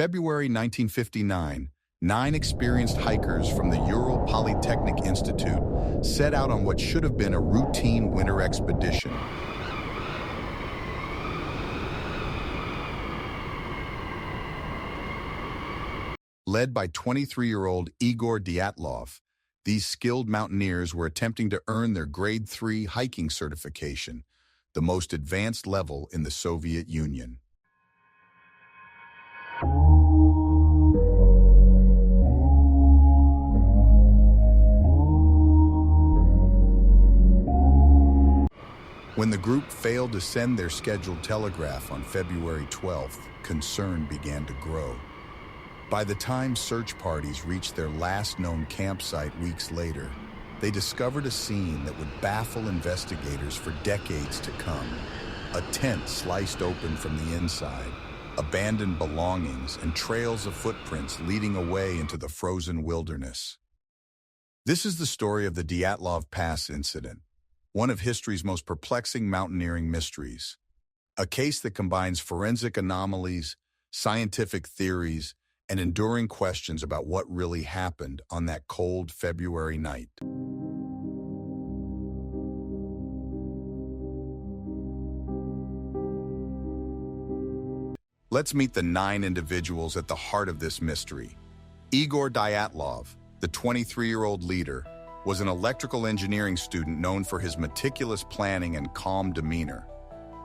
February 1959, 9 experienced hikers from the Ural Polytechnic Institute set out on what should have been a routine winter expedition. Led by 23-year-old Igor Dyatlov, these skilled mountaineers were attempting to earn their Grade 3 hiking certification, the most advanced level in the Soviet Union. When the group failed to send their scheduled telegraph on February 12th, concern began to grow. By the time search parties reached their last known campsite weeks later, they discovered a scene that would baffle investigators for decades to come. A tent sliced open from the inside, abandoned belongings, and trails of footprints leading away into the frozen wilderness. This is the story of the Dyatlov Pass Incident, one of history's most perplexing mountaineering mysteries. A case that combines forensic anomalies, scientific theories, and enduring questions about what really happened on that cold February night. Let's meet the 9 individuals at the heart of this mystery. Igor Dyatlov, the 23-year-old leader, was an electrical engineering student known for his meticulous planning and calm demeanor.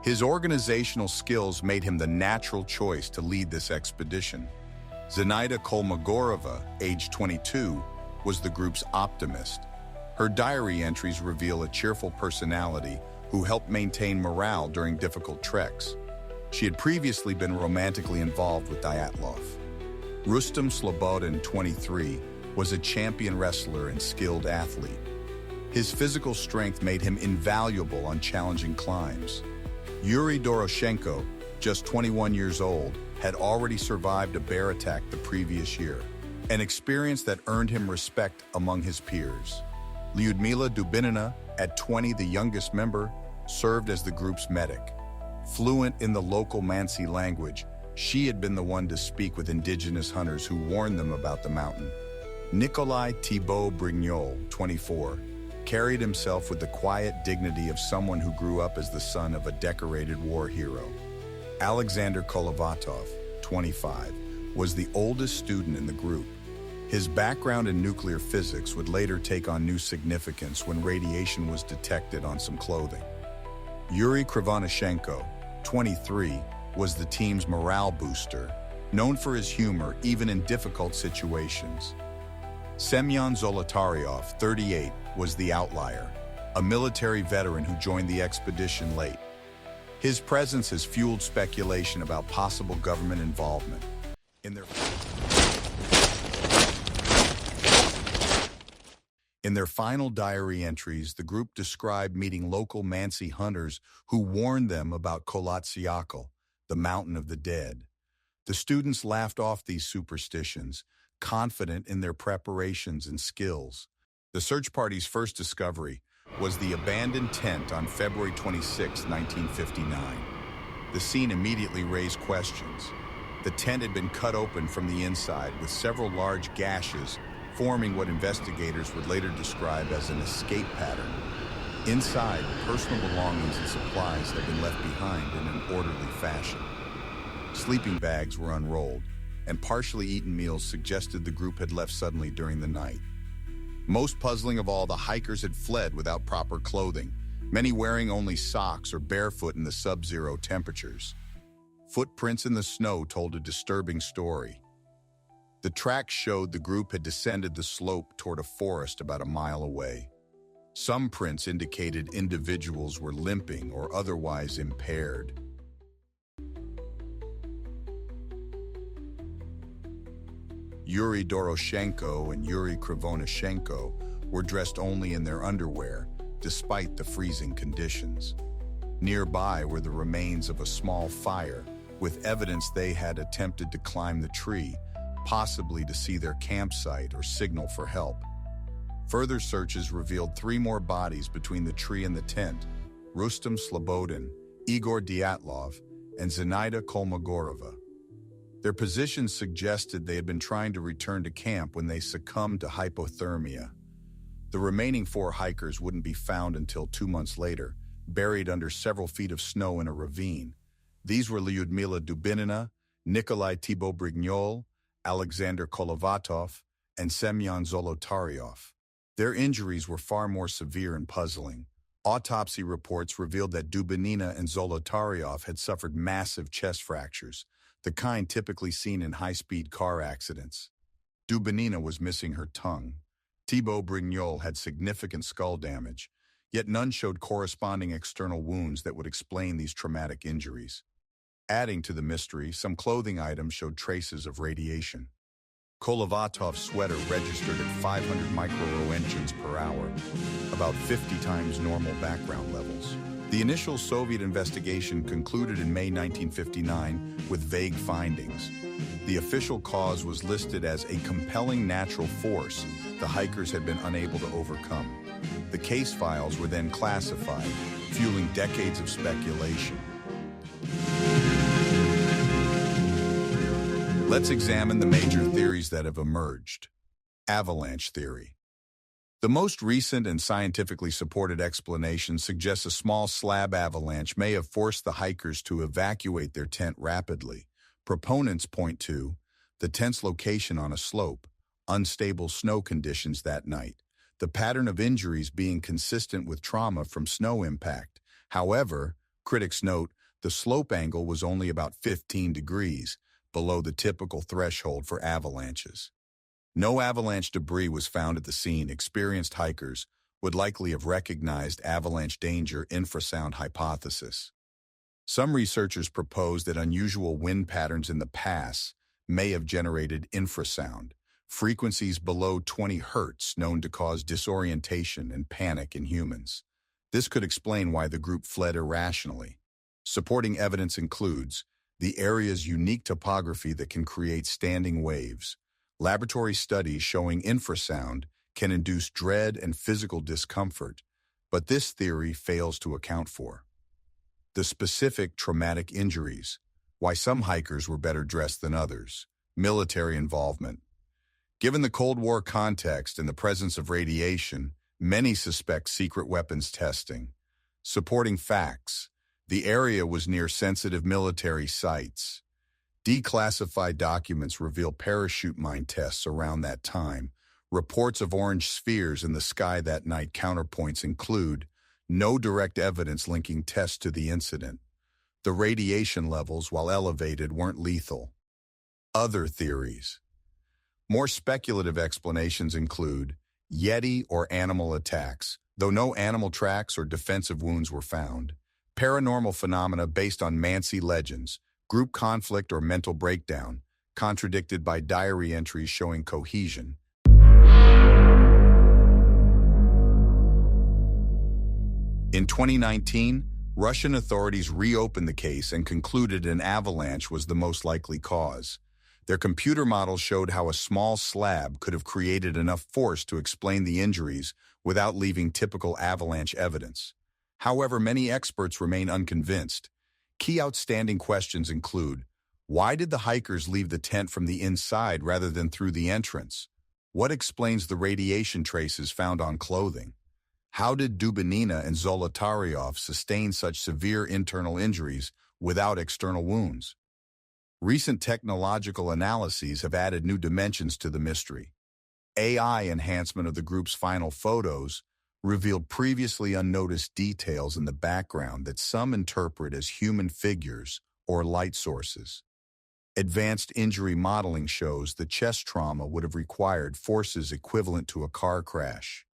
His organizational skills made him the natural choice to lead this expedition. Zenaida Kolmogorova, age 22, was the group's optimist. Her diary entries reveal a cheerful personality who helped maintain morale during difficult treks. She had previously been romantically involved with Dyatlov. Rustem Slobodin, 23, was a champion wrestler and skilled athlete. His physical strength made him invaluable on challenging climbs. Yuri Doroshenko, just 21 years old, had already survived a bear attack the previous year, an experience that earned him respect among his peers. Lyudmila Dubinina, at 20 the youngest member, served as the group's medic. Fluent in the local Mansi language, she had been the one to speak with indigenous hunters who warned them about the mountain. Nikolai Thibault Brignol, 24, carried himself with the quiet dignity of someone who grew up as the son of a decorated war hero. Alexander Kolovatov, 25, was the oldest student in the group. His background in nuclear physics would later take on new significance when radiation was detected on some clothing. Yuri Krivonishenko, 23, was the team's morale booster, known for his humor even in difficult situations. Semyon Zolotaryov, 38, was the outlier, a military veteran who joined the expedition late. His presence has fueled speculation about possible government involvement. In their final diary entries, the group described meeting local Mansi hunters who warned them about Kolatsiakal, the mountain of the dead. The students laughed off these superstitions, confident in their preparations and skills. The search party's first discovery was the abandoned tent on February 26, 1959. The scene immediately raised questions. The tent had been cut open from the inside with several large gashes, forming what investigators would later describe as an escape pattern. Inside, personal belongings and supplies had been left behind in an orderly fashion. Sleeping bags were unrolled, and partially eaten meals suggested the group had left suddenly during the night. Most puzzling of all, the hikers had fled without proper clothing, many wearing only socks or barefoot in the sub-zero temperatures. Footprints in the snow told a disturbing story. The tracks showed the group had descended the slope toward a forest about a mile away. Some prints indicated individuals were limping or otherwise impaired. Yuri Doroshenko and Yuri Krivonishenko were dressed only in their underwear, despite the freezing conditions. Nearby were the remains of a small fire, with evidence they had attempted to climb the tree, possibly to see their campsite or signal for help. Further searches revealed 3 more bodies between the tree and the tent: Rustem Slobodin, Igor Dyatlov, and Zenaida Kolmogorova. Their positions suggested they had been trying to return to camp when they succumbed to hypothermia. The remaining 4 hikers wouldn't be found until 2 months later, buried under several feet of snow in a ravine. These were Lyudmila Dubinina, Nikolai Thibault-Brignol, Alexander Kolovatov, and Semyon Zolotaryov. Their injuries were far more severe and puzzling. Autopsy reports revealed that Dubinina and Zolotaryov had suffered massive chest fractures, the kind typically seen in high-speed car accidents. Dubinina was missing her tongue. Thibault-Brignol had significant skull damage, yet none showed corresponding external wounds that would explain these traumatic injuries. Adding to the mystery, some clothing items showed traces of radiation. Kolovatov's sweater registered at 500 microroentgens per hour, about 50 times normal background levels. The initial Soviet investigation concluded in May 1959 with vague findings. The official cause was listed as a compelling natural force the hikers had been unable to overcome. The case files were then classified, fueling decades of speculation. Let's examine the major theories that have emerged. Avalanche theory. The most recent and scientifically supported explanation suggests a small slab avalanche may have forced the hikers to evacuate their tent rapidly. Proponents point to the tent's location on a slope, unstable snow conditions that night, the pattern of injuries being consistent with trauma from snow impact. However, critics note the slope angle was only about 15 degrees, below the typical threshold for avalanches. No avalanche debris was found at the scene. Experienced hikers would likely have recognized avalanche danger infrasound hypothesis. Some researchers propose that unusual wind patterns in the pass may have generated infrasound, frequencies below 20 hertz known to cause disorientation and panic in humans. This could explain why the group fled irrationally. Supporting evidence includes the area's unique topography that can create standing waves. Laboratory studies showing infrasound can induce dread and physical discomfort, but this theory fails to account for the specific traumatic injuries, why some hikers were better dressed than others, military involvement. Given the Cold War context and the presence of radiation, many suspect secret weapons testing. Supporting facts. The area was near sensitive military sites. Declassified documents reveal parachute mine tests around that time. Reports of orange spheres in the sky that night. Counterpoints include no direct evidence linking tests to the incident. The radiation levels, while elevated, weren't lethal. Other theories. More speculative explanations include Yeti or animal attacks, though no animal tracks or defensive wounds were found. Paranormal phenomena based on Mansi legends, group conflict or mental breakdown, contradicted by diary entries showing cohesion. In 2019, Russian authorities reopened the case and concluded an avalanche was the most likely cause. Their computer models showed how a small slab could have created enough force to explain the injuries without leaving typical avalanche evidence. However, many experts remain unconvinced. Key outstanding questions include, why did the hikers leave the tent from the inside rather than through the entrance? What explains the radiation traces found on clothing? How did Dubinina and Zolotaryov sustain such severe internal injuries without external wounds? Recent technological analyses have added new dimensions to the mystery. AI enhancement of the group's final photos revealed previously unnoticed details in the background that some interpret as human figures or light sources. Advanced injury modeling shows the chest trauma would have required forces equivalent to a car crash.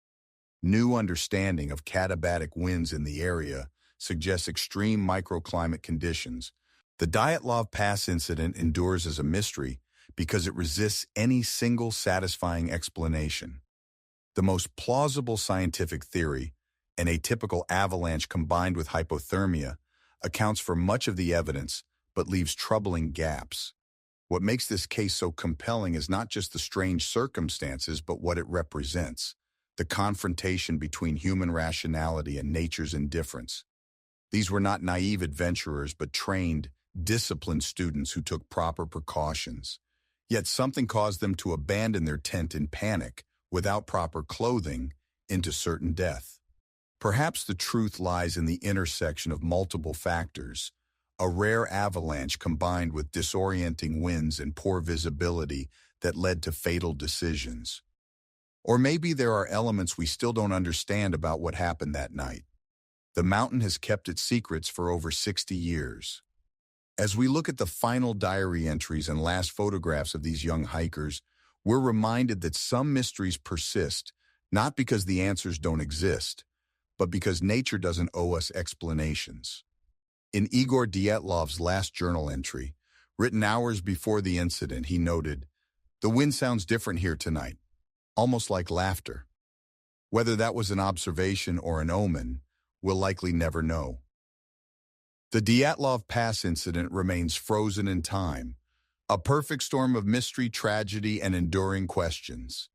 New understanding of katabatic winds in the area suggests extreme microclimate conditions. The Dyatlov Pass incident endures as a mystery because it resists any single satisfying explanation. The most plausible scientific theory, an atypical avalanche combined with hypothermia, accounts for much of the evidence but leaves troubling gaps. What makes this case so compelling is not just the strange circumstances but what it represents, the confrontation between human rationality and nature's indifference. These were not naive adventurers but trained, disciplined students who took proper precautions. Yet something caused them to abandon their tent in panic, without proper clothing, into certain death. Perhaps the truth lies in the intersection of multiple factors, a rare avalanche combined with disorienting winds and poor visibility that led to fatal decisions. Or maybe there are elements we still don't understand about what happened that night. The mountain has kept its secrets for over 60 years. As we look at the final diary entries and last photographs of these young hikers, we're reminded that some mysteries persist, not because the answers don't exist, but because nature doesn't owe us explanations. In Igor Dyatlov's last journal entry, written hours before the incident, he noted, "The wind sounds different here tonight, almost like laughter." Whether that was an observation or an omen, we'll likely never know. The Dyatlov Pass incident remains frozen in time, a perfect storm of mystery, tragedy, and enduring questions.